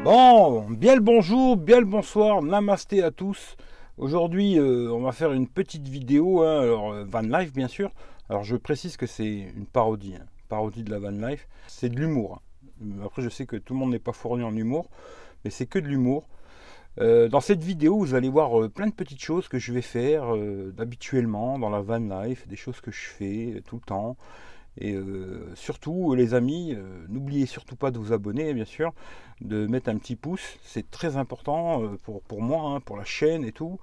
Bon, bien le bonjour, bien le bonsoir, namasté à tous. Aujourd'hui, on va faire une petite vidéo, hein, alors van life bien sûr. Alors je précise que c'est une parodie, hein, parodie de la van life. C'est de l'humour, hein. Après, je sais que tout le monde n'est pas fourni en humour, mais c'est que de l'humour. Dans cette vidéo, vous allez voir plein de petites choses que je vais faire habituellement dans la van life, des choses que je fais tout le temps. Et surtout, les amis, n'oubliez surtout pas de vous abonner, bien sûr, de mettre un petit pouce, c'est très important pour moi, hein, pour la chaîne et tout.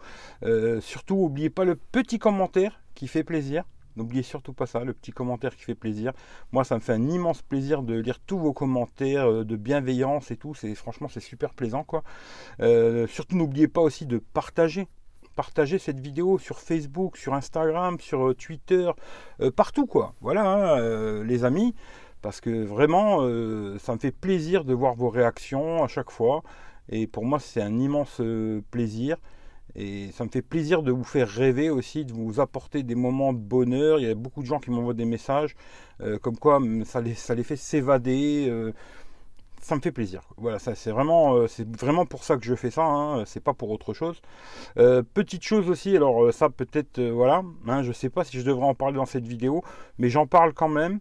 Surtout, n'oubliez pas le petit commentaire qui fait plaisir. N'oubliez surtout pas ça, le petit commentaire qui fait plaisir. Moi, ça me fait un immense plaisir de lire tous vos commentaires de bienveillance et tout. Franchement, c'est super plaisant, quoi. Surtout, n'oubliez pas aussi de partager cette vidéo sur Facebook, sur Instagram, sur Twitter, partout, quoi. Voilà, hein, les amis, parce que vraiment, ça me fait plaisir de voir vos réactions à chaque fois. Et pour moi, c'est un immense plaisir. Et ça me fait plaisir de vous faire rêver aussi, de vous apporter des moments de bonheur. Il y a beaucoup de gens qui m'envoient des messages, comme quoi ça les fait s'évader. Ça me fait plaisir. Voilà, ça c'est vraiment pour ça que je fais ça, hein, c'est pas pour autre chose. Petite chose aussi, alors ça peut-être, voilà, hein, je sais pas si je devrais en parler dans cette vidéo, mais j'en parle quand même.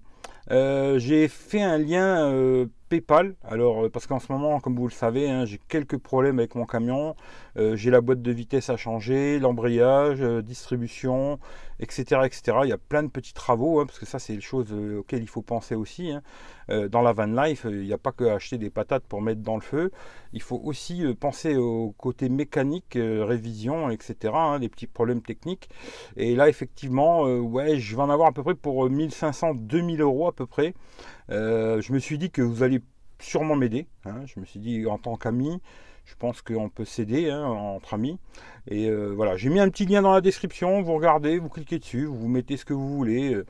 J'ai fait un lien PayPal, alors parce qu'en ce moment, comme vous le savez, hein, j'ai quelques problèmes avec mon camion. J'ai la boîte de vitesse à changer, l'embrayage, distribution, etc., etc. Il y a plein de petits travaux, hein, parce que ça c'est les choses auxquelles il faut penser aussi, hein. Dans la van life, il n'y a pas que acheter des patates pour mettre dans le feu. Il faut aussi penser au côté mécanique, révision, etc., hein, des petits problèmes techniques. Et là, effectivement, ouais, je vais en avoir à peu près pour 1500-2000 euros à peu près. Je me suis dit que vous allez sûrement m'aider, hein. Je me suis dit, en tant qu'ami, je pense qu'on peut s'aider, hein, entre amis. Et voilà, j'ai mis un petit lien dans la description. Vous regardez, vous cliquez dessus, vous mettez ce que vous voulez.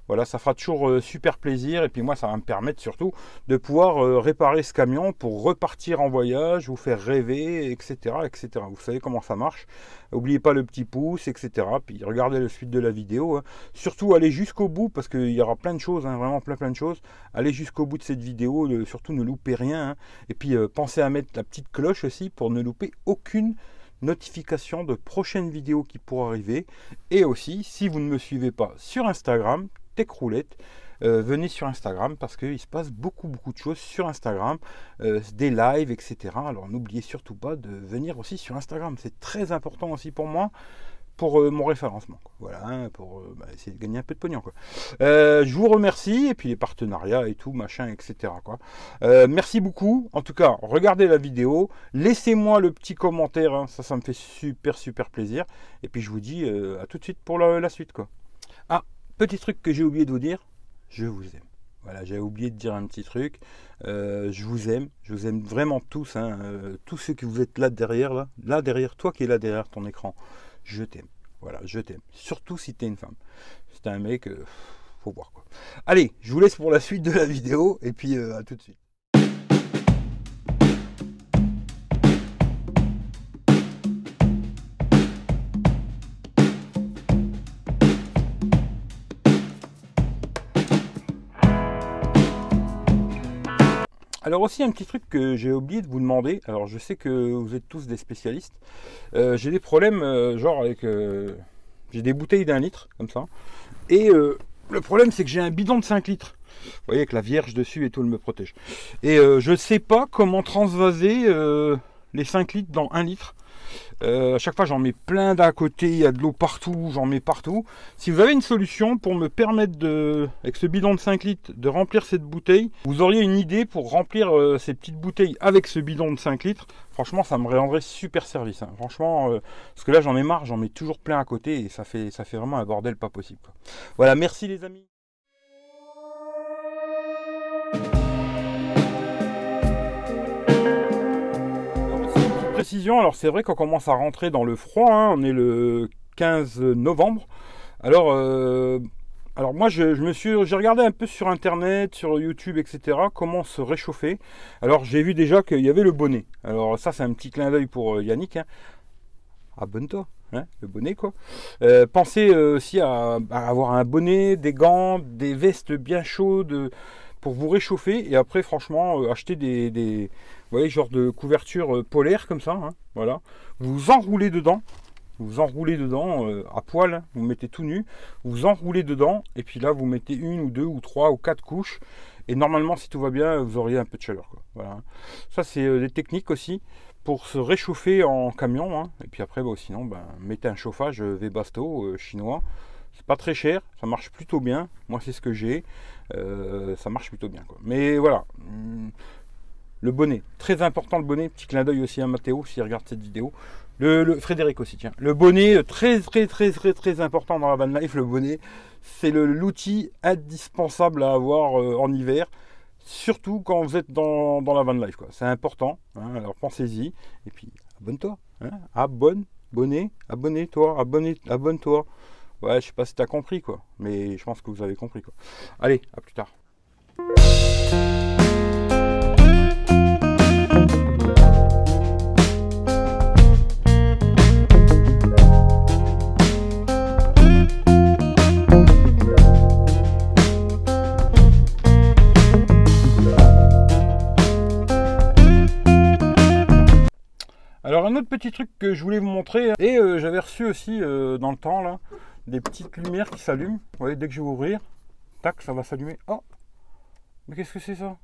Voilà, ça fera toujours super plaisir. Et puis moi, ça va me permettre surtout de pouvoir réparer ce camion pour repartir en voyage, vous faire rêver, etc., etc. Vous savez comment ça marche. N'oubliez pas le petit pouce, etc. Puis regardez la suite de la vidéo, hein. Surtout, allez jusqu'au bout parce qu'il y aura plein de choses, hein, vraiment plein de choses. Allez jusqu'au bout de cette vidéo. Surtout, ne loupez rien, hein. Et puis, pensez à mettre la petite cloche aussi pour ne louper aucune notification de prochaines vidéos qui pourraient arriver. Et aussi, si vous ne me suivez pas sur Instagram, Techroulette, venez sur Instagram parce qu'il se passe beaucoup de choses sur Instagram, des lives, etc. Alors n'oubliez surtout pas de venir aussi sur Instagram, c'est très important aussi pour moi, pour mon référencement, quoi. Voilà, hein, pour essayer de gagner un peu de pognon, quoi. Je vous remercie, et puis les partenariats et tout, machin, etc., quoi. Merci beaucoup. En tout cas, regardez la vidéo, laissez-moi le petit commentaire, hein, ça me fait super plaisir. Et puis je vous dis à tout de suite pour la suite, quoi. Ah, petit truc que j'ai oublié de vous dire, je vous aime. Voilà, j'avais oublié de dire un petit truc. Je vous aime vraiment tous, hein, tous ceux que vous êtes là derrière, toi qui es là derrière ton écran. Je t'aime. Voilà, je t'aime. Surtout si tu es une femme. Si tu es un mec, faut voir, quoi. Allez, je vous laisse pour la suite de la vidéo et puis à tout de suite. Alors aussi un petit truc que j'ai oublié de vous demander. Alors je sais que vous êtes tous des spécialistes. J'ai des problèmes genre avec... j'ai des bouteilles d'1 litre comme ça. Et le problème c'est que j'ai un bidon de 5 litres. Vous voyez avec la vierge dessus et tout, elle me protège. Et je ne sais pas comment transvaser les 5 litres dans 1 litre. À chaque fois j'en mets plein d'un côté, il y a de l'eau partout, j'en mets partout. Si vous avez une solution pour me permettre avec ce bidon de 5 litres de remplir cette bouteille, vous auriez une idée pour remplir ces petites bouteilles avec ce bidon de 5 litres, franchement ça me rendrait super service, hein. Franchement, parce que là j'en ai marre, j'en mets toujours plein à côté et ça fait vraiment un bordel pas possible, quoi. Voilà, merci les amis. Précision, alors c'est vrai qu'on commence à rentrer dans le froid, hein, on est le 15 novembre. Alors moi j'ai regardé un peu sur internet, sur YouTube, etc. comment se réchauffer. Alors j'ai vu déjà qu'il y avait le bonnet. Alors ça c'est un petit clin d'œil pour Yannick, hein. Abonne-toi, hein, le bonnet, quoi. Pensez aussi à avoir un bonnet, des gants, des vestes bien chaudes, pour vous réchauffer. Et après, franchement, acheter des vous voyez, genre de couverture polaire comme ça. Hein, voilà. Vous enroulez dedans. Vous enroulez dedans à poil, hein, vous mettez tout nu, vous enroulez dedans, et puis là vous mettez une ou deux ou trois ou quatre couches, et normalement si tout va bien, vous auriez un peu de chaleur, quoi. Voilà. Ça c'est des techniques aussi pour se réchauffer en camion, hein. Et puis après sinon mettez un chauffage Webasto chinois, c'est pas très cher, ça marche plutôt bien, moi c'est ce que j'ai, ça marche plutôt bien, quoi. Mais voilà. Le bonnet, très important le bonnet, petit clin d'œil aussi à Mathéo s'il regarde cette vidéo. Le Frédéric aussi, tiens. Le bonnet, très important dans la van life, le bonnet, c'est l'outil indispensable à avoir en hiver, surtout quand vous êtes dans la van life, quoi. C'est important, hein, alors pensez-y, et puis abonne-toi, hein, abonne-toi. Ouais, je sais pas si tu as compris, quoi, mais je pense que vous avez compris, quoi. Allez, à plus tard. Alors un autre petit truc que je voulais vous montrer, et j'avais reçu aussi dans le temps là, des petites lumières qui s'allument. Vous voyez, dès que je vais ouvrir, tac, ça va s'allumer. Oh, mais qu'est-ce que c'est ça?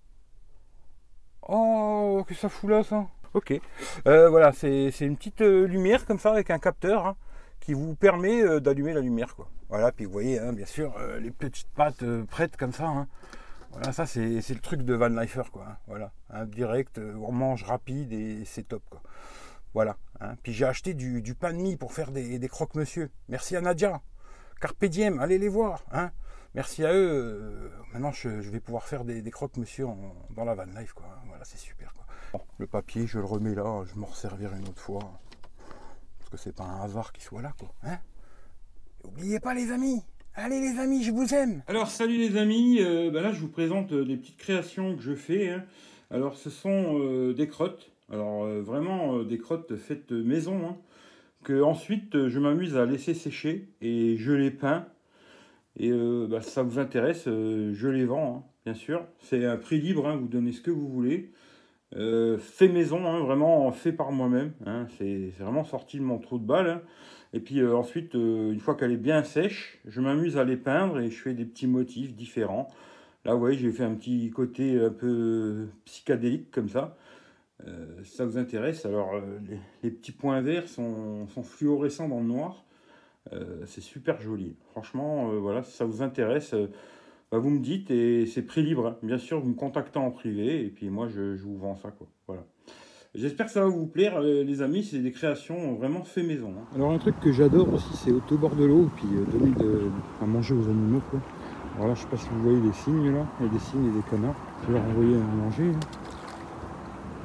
Oh, que ça fout là ça? Ok, voilà, c'est une petite lumière comme ça avec un capteur, hein, qui vous permet d'allumer la lumière, quoi. Voilà, puis vous voyez, hein, bien sûr, les petites pattes prêtes comme ça, hein. Voilà, ça c'est le truc de Van Lifer, quoi. Hein. Voilà, hein, direct, on mange rapide et c'est top, quoi. Voilà. Hein. Puis j'ai acheté du pain de mie pour faire des croque-monsieur. Merci à Nadia. Carpe diem, allez les voir. Hein. Merci à eux. Maintenant, je vais pouvoir faire des croque-monsieur dans la van life, quoi. Voilà, c'est super, quoi. Bon, le papier, je le remets là. Je m'en resservirai une autre fois. Parce que c'est pas un hasard qu'il soit là, quoi. Hein. N'oubliez pas, les amis. Allez, les amis, je vous aime. Alors, salut les amis. Là, je vous présente des petites créations que je fais. Hein. Alors, ce sont des crottes. Alors vraiment des crottes faites maison, hein, que ensuite je m'amuse à laisser sécher et je les peins. Et si ça vous intéresse, je les vends, hein, bien sûr. C'est un prix libre, hein, vous donnez ce que vous voulez. Fait maison, hein, vraiment fait par moi-même. Hein, c'est vraiment sorti de mon trou de balle. Hein. Et puis ensuite, une fois qu'elle est bien sèche, je m'amuse à les peindre et je fais des petits motifs différents. Là, vous voyez, j'ai fait un petit côté un peu psychédélique comme ça. Si ça vous intéresse, alors les petits points verts sont fluorescents dans le noir. C'est super joli. Franchement, voilà, si ça vous intéresse, vous me dites et c'est prix libre. Hein. Bien sûr, vous me contactez en privé et puis moi, je vous vends ça, quoi. Voilà. J'espère que ça va vous plaire, les amis. C'est des créations vraiment fait maison. Hein. Alors, un truc que j'adore aussi, c'est au bord de l'eau, puis donner à manger aux animaux, quoi. Alors là, je sais pas si vous voyez des cygnes là, il y a des cygnes et des canards. Je vais leur envoyer à manger. Hein.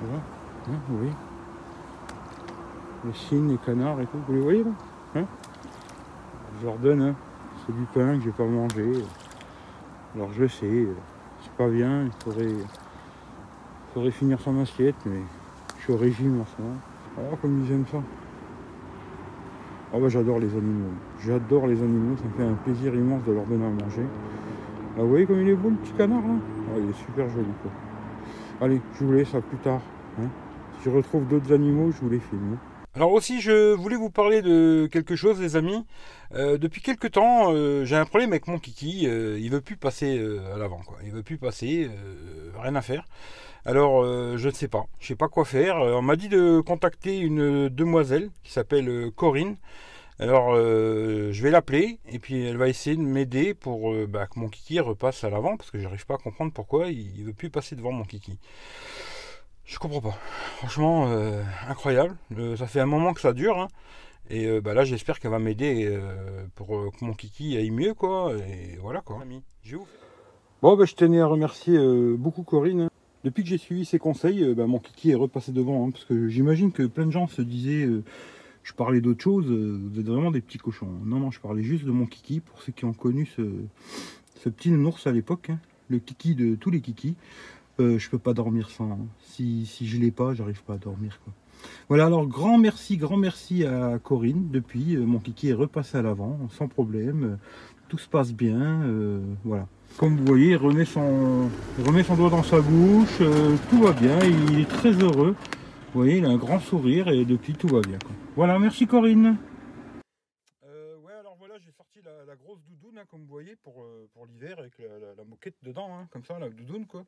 Voilà, hein, vous voyez les cygnes, les canards et tout, vous les voyez là, hein. Je leur donne, hein, c'est du pain que j'ai pas mangé. Alors je sais, c'est pas bien, il faudrait finir son assiette, mais je suis au régime en ce moment. Alors comme ils aiment ça. Oh j'adore les animaux, ça me fait un plaisir immense de leur donner à manger. Là, vous voyez comme il est beau le petit canard là, il est super joli, quoi. Allez, je vous laisse à plus tard. Hein. Si je retrouve d'autres animaux, je vous les filme. Alors aussi, je voulais vous parler de quelque chose, les amis. Depuis quelques temps, j'ai un problème avec mon kiki. Il veut plus passer à l'avant, quoi. Il veut plus passer, rien à faire. Alors, je ne sais pas. Je sais pas quoi faire. On m'a dit de contacter une demoiselle qui s'appelle Corinne. Alors, je vais l'appeler et puis elle va essayer de m'aider pour que mon kiki repasse à l'avant parce que j'arrive pas à comprendre pourquoi il veut plus passer devant mon kiki. Je comprends pas. Franchement, incroyable. Ça fait un moment que ça dure. Hein. Et là, j'espère qu'elle va m'aider pour que mon kiki aille mieux, quoi. Et voilà, quoi. Bon, je tenais à remercier beaucoup Corinne. Hein. Depuis que j'ai suivi ses conseils, mon kiki est repassé devant. Hein, parce que j'imagine que plein de gens se disaient... je parlais d'autre chose, vous êtes vraiment des petits cochons. Non, je parlais juste de mon kiki, pour ceux qui ont connu ce petit nounours à l'époque, hein, le kiki de tous les kikis. Je peux pas dormir sans. Hein. Si je l'ai pas, j'arrive pas à dormir, quoi. Voilà, alors grand merci à Corinne. Depuis, mon kiki est repassé à l'avant, sans problème. Tout se passe bien, voilà. Comme vous voyez, il remet son doigt dans sa bouche, tout va bien, il est très heureux. Vous voyez, il a un grand sourire et depuis tout va bien, quoi. Voilà, merci Corinne. Ouais, alors voilà, j'ai sorti la grosse doudoune, hein, comme vous voyez, pour l'hiver, avec la moquette dedans, hein, comme ça, la doudoune, quoi.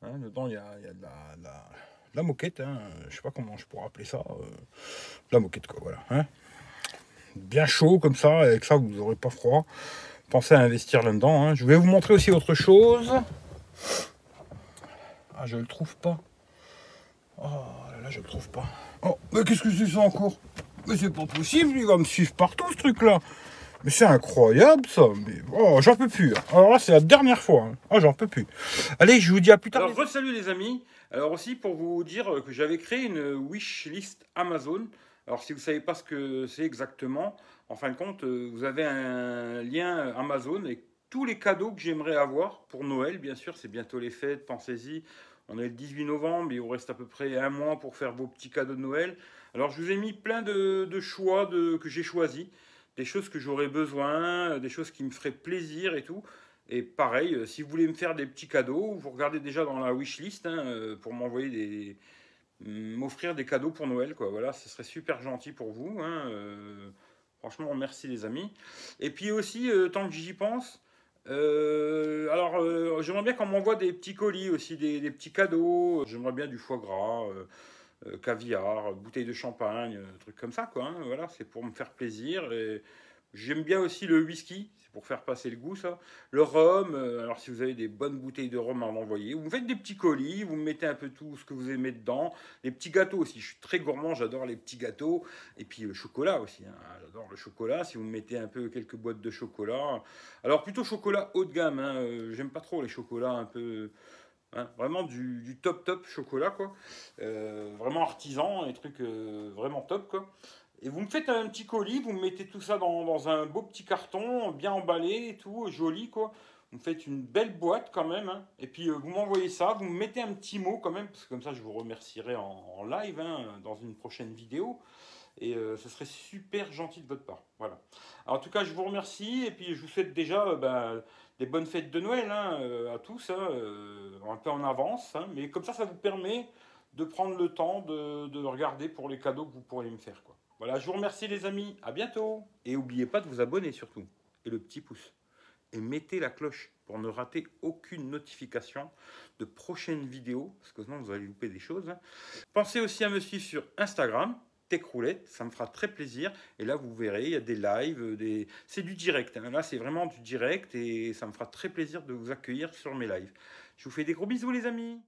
Hein, dedans, il y a de la moquette, hein, je sais pas comment je pourrais appeler ça, de la moquette, quoi, voilà. Hein. Bien chaud, comme ça, avec ça, vous n'aurez pas froid. Pensez à investir là-dedans. Hein. Je vais vous montrer aussi autre chose. Ah, je le trouve pas. Oh là là, je le trouve pas. Oh, mais qu'est-ce que c'est ça encore? Mais c'est pas possible, il va me suivre partout ce truc-là. Mais c'est incroyable ça. Mais oh, j'en peux plus. Alors là, c'est la dernière fois. Hein. Oh, j'en peux plus. Allez, je vous dis à plus tard. Alors, re-salut les amis. Alors aussi pour vous dire que j'avais créé une wishlist Amazon. Alors si vous ne savez pas ce que c'est exactement, en fin de compte, vous avez un lien Amazon et tous les cadeaux que j'aimerais avoir pour Noël, bien sûr, c'est bientôt les fêtes, pensez-y. On est le 18 novembre, il vous reste à peu près un mois pour faire vos petits cadeaux de Noël. Alors je vous ai mis plein de choix que j'ai choisis, des choses que j'aurais besoin, des choses qui me feraient plaisir et tout. Et pareil, si vous voulez me faire des petits cadeaux, vous regardez déjà dans la wishlist hein, pour m'envoyer m'offrir des cadeaux pour Noël, quoi. Voilà, ce serait super gentil pour vous. Hein, franchement, merci les amis. Et puis aussi, tant que j'y pense, j'aimerais bien qu'on m'envoie des petits colis aussi, des petits cadeaux. J'aimerais bien du foie gras, caviar, bouteille de champagne, trucs comme ça, quoi. Hein, voilà, c'est pour me faire plaisir. Et j'aime bien aussi le whisky, c'est pour faire passer le goût, ça. Le rhum, alors si vous avez des bonnes bouteilles de rhum à m'envoyer, vous me faites des petits colis, vous me mettez un peu tout ce que vous aimez dedans. Les petits gâteaux aussi, je suis très gourmand, j'adore les petits gâteaux. Et puis le chocolat aussi, hein. J'adore le chocolat. Si vous me mettez un peu quelques boîtes de chocolat. Alors plutôt chocolat haut de gamme, hein. J'aime pas trop les chocolats un peu. Hein, vraiment du top chocolat, quoi. Vraiment artisan, des trucs vraiment top, quoi. Et vous me faites un petit colis, vous me mettez tout ça dans un beau petit carton, bien emballé et tout, joli quoi. Vous me faites une belle boîte quand même. Hein. Et puis vous m'envoyez ça, vous me mettez un petit mot quand même, parce que comme ça je vous remercierai en live hein, dans une prochaine vidéo. Et ce serait super gentil de votre part. Voilà. Alors, en tout cas, je vous remercie et puis je vous souhaite déjà des bonnes fêtes de Noël hein, à tous, hein, un peu en avance. Hein, mais comme ça vous permet de prendre le temps de regarder pour les cadeaux que vous pourriez me faire. Quoi. Voilà, je vous remercie les amis. À bientôt. Et n'oubliez pas de vous abonner surtout. Et le petit pouce. Et mettez la cloche pour ne rater aucune notification de prochaines vidéos, parce que sinon vous allez louper des choses. Hein. Pensez aussi à me suivre sur Instagram, Techroulette, ça me fera très plaisir. Et là, vous verrez, il y a des lives, c'est du direct. Hein. Là, c'est vraiment du direct et ça me fera très plaisir de vous accueillir sur mes lives. Je vous fais des gros bisous, les amis.